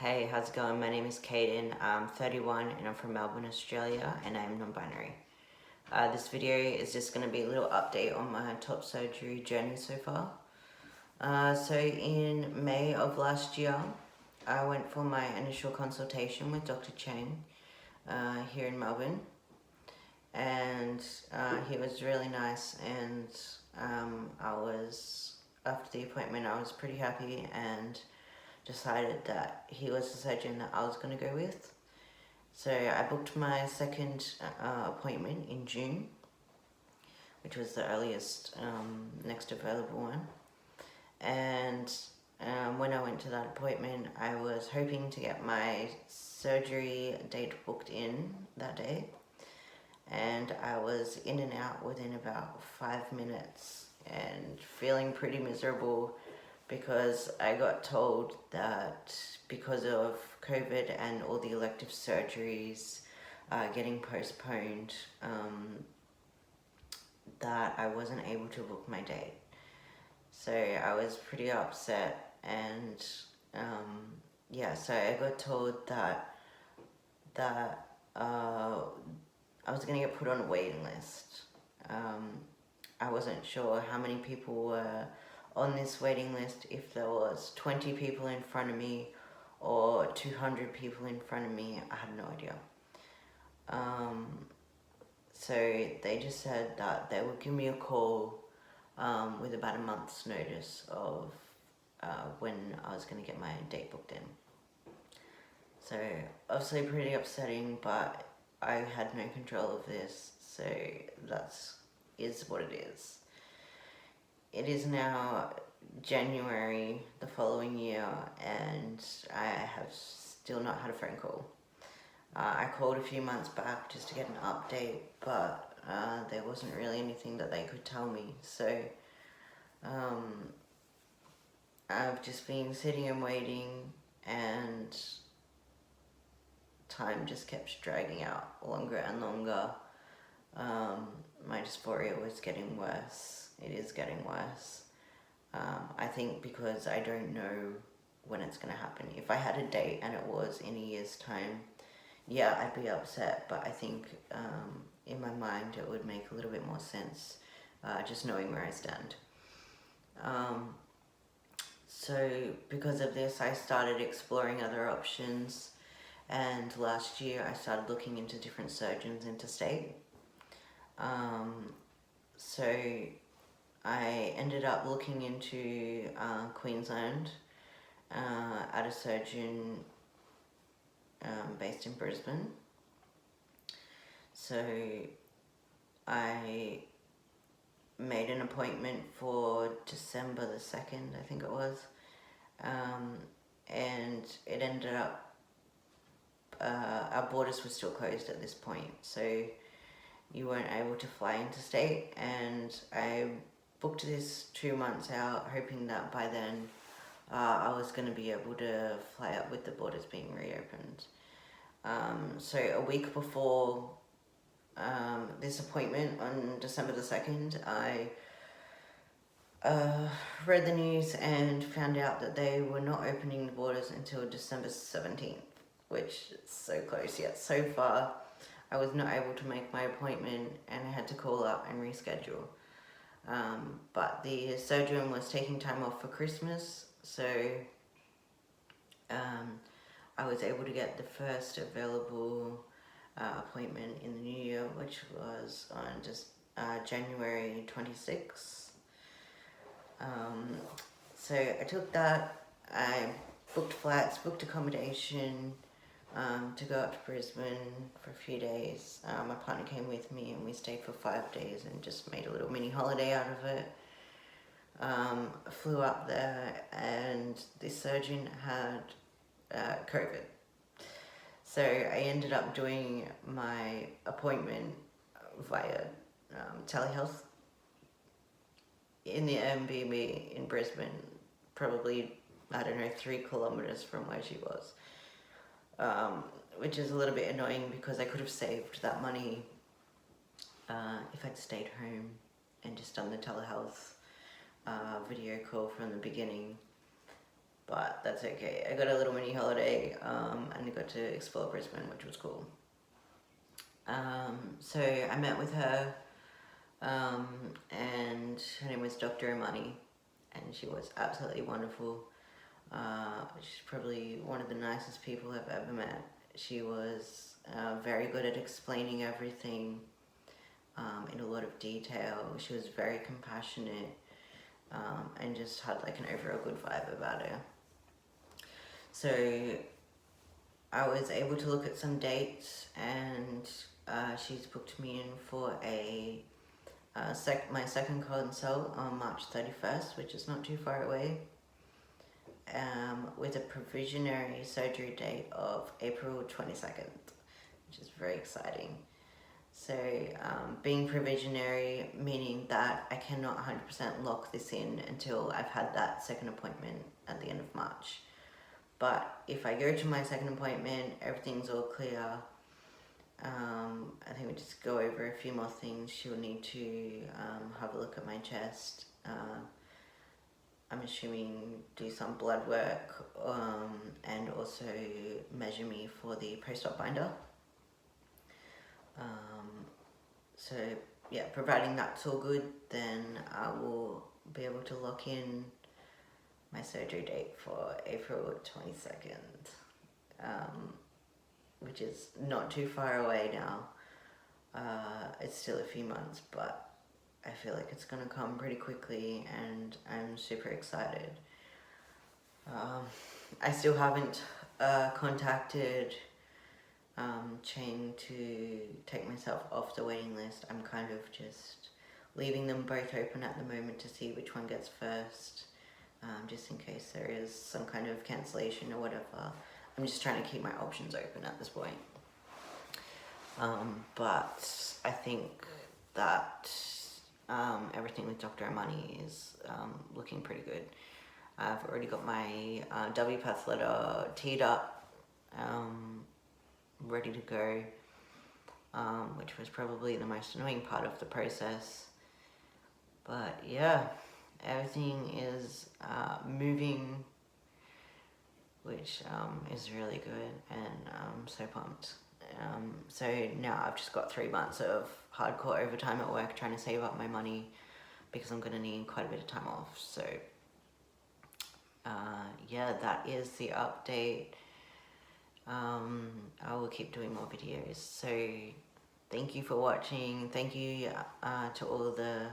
Hey, how's it going? My name is Caden. I'm 31 and I'm from Melbourne, Australia, and I'm non-binary. This video is just going to be a little update on my top surgery journey so far. So in May of last year, I went for my initial consultation with Dr. Chang here in Melbourne, and he was really nice, and after the appointment I was pretty happy and decided that he was the surgeon that I was going to go with. So I booked my second appointment in June, which was the earliest next available one. And when I went to that appointment, I was hoping to get my surgery date booked in that day. And I was in and out within about 5 minutes and feeling pretty miserable because I got told that because of COVID and all the elective surgeries getting postponed, that I wasn't able to book my date. So I was pretty upset, and so I got told that I was going to get put on a waiting list. I wasn't sure how many people were on this waiting list, if there was 20 people in front of me or 200 people in front of me. I had no idea. So they just said that they would give me a call with about a month's notice of when I was going to get my date booked in. So obviously pretty upsetting, but I had no control of this, so is what it is. It is now January the following year, and I have still not had a phone call. I called a few months back just to get an update, but there wasn't really anything that they could tell me. So I've just been sitting and waiting, and time just kept dragging out longer and longer. My dysphoria was getting worse. It is getting worse. I think because I don't know when it's going to happen. If I had a date and it was in a year's time, yeah, I'd be upset, but I think in my mind it would make a little bit more sense just knowing where I stand. So because of this, I started exploring other options, and last year I started looking into different surgeons interstate. So I ended up looking into Queensland at a surgeon based in Brisbane. So I made an appointment for December the 2nd, I think it was, and it ended up, our borders were still closed at this point, so you weren't able to fly interstate, and I booked this 2 months out, hoping that by then I was going to be able to fly up with the borders being reopened. So a week before this appointment on December the 2nd, I read the news and found out that they were not opening the borders until December 17th, which is so close yet so far. I was not able to make my appointment, and I had to call up and reschedule. But the surgeon was taking time off for Christmas, so I was able to get the first available appointment in the new year, which was on just January 26th. So I took that, I booked flights, booked accommodation to go up to Brisbane for a few days. My partner came with me, and we stayed for 5 days and just made a little mini holiday out of it. Flew up there, and the surgeon had COVID. So I ended up doing my appointment via telehealth in the Airbnb in Brisbane, probably, 3 kilometers from where she was. Which is a little bit annoying because I could have saved that money if I'd stayed home and just done the telehealth video call from the beginning. but that's okay. I got a little mini holiday, and I got to explore Brisbane, which was cool. So I met with her, and her name was Dr. Imani, and she was absolutely wonderful. She's probably one of the nicest people I've ever met. She was very good at explaining everything in a lot of detail. She was very compassionate, and just had like an overall good vibe about her. So I was able to look at some dates, and she's booked me in for my second consult on March 31st, which is not too far away, with a provisionary surgery date of April 22nd, which is very exciting. So being provisionary, meaning that I cannot 100% lock this in until I've had that second appointment at the end of March. But if I go to my second appointment, everything's all clear. I think we just go over a few more things. She'll need to have a look at my chest. I'm assuming do some blood work, and also measure me for the post-op binder. So yeah, providing that's all good, then I will be able to lock in my surgery date for April 22nd, which is not too far away now. It's still a few months, but I feel like it's gonna come pretty quickly, and I'm super excited. I still haven't contacted Chain to take myself off the waiting list. I'm kind of just leaving them both open at the moment to see which one gets first, just in case there is some kind of cancellation or whatever. I'm just trying to keep my options open at this point. But I think that everything with Dr. Imani is looking pretty good. I've already got my WPATH letter teed up, ready to go, which was probably the most annoying part of the process. But yeah, everything is moving, which is really good, and I'm so pumped. So now I've just got 3 months of hardcore overtime at work trying to save up my money, because I'm going to need quite a bit of time off. So yeah, that is the update. I will keep doing more videos. So thank you for watching. Thank you to all the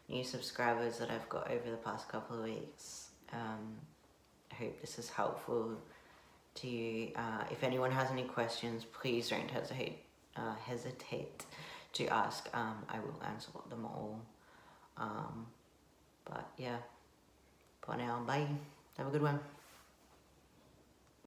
new subscribers that I've got over the past couple of weeks. I hope this is helpful to you. If anyone has any questions, please don't hesitate to ask. I will answer them all. But yeah, for now, bye. Have a good one.